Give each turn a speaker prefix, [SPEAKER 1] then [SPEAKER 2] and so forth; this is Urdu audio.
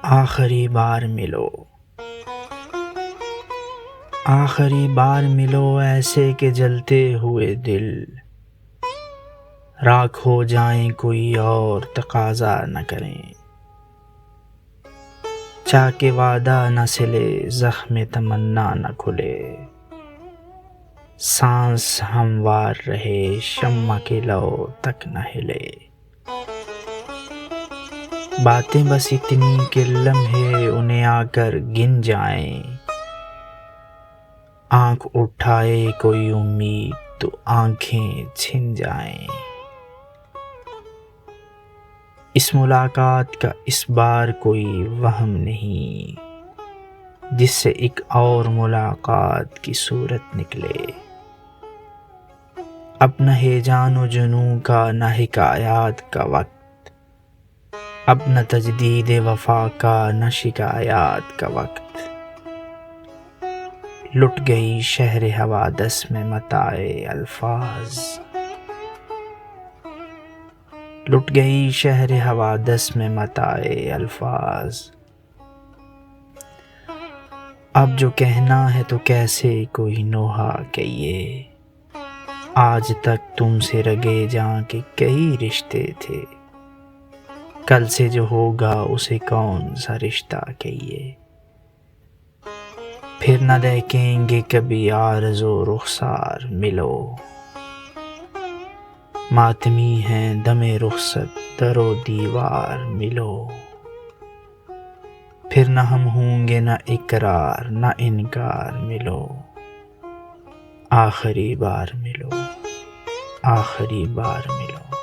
[SPEAKER 1] آخری بار ملو، آخری بار ملو ایسے کہ جلتے ہوئے دل راکھ ہو جائیں، کوئی اور تقاضا نہ کریں، چاہ کے وعدہ نہ سلے، زخم تمنا نہ کھلے، سانس ہموار رہے، شمع کے لو تک نہ ہلے، باتیں بس اتنی کہ لمحے انہیں آ کر گن جائیں، آنکھ اٹھائے کوئی امید تو آنکھیں چھن جائیں، اس ملاقات کا اس بار کوئی وہم نہیں، جس سے ایک اور ملاقات کی صورت نکلے، اب نہ ہیجان و جنوں کا، نہ حکایات کا وقت، اب نہ تجدید وفا کا، نہ شکایات کا وقت، لٹ گئی شہر حوادث میں متاع الفاظ، لٹ گئی شہر حوادث میں متاع الفاظ، اب جو کہنا ہے تو کیسے کوئی نوحہ کہیے، آج تک تم سے رگے جاں کے کئی رشتے تھے، کل سے جو ہوگا اسے کون سا رشتہ کہیے، پھر نہ دیکھیں گے کبھی عارض و رخسار ملو، ماتمی ہیں دم رخصت در و دیوار ملو، پھر نہ ہم ہوں گے نہ اقرار نہ انکار ملو، آخری بار ملو، آخری بار ملو۔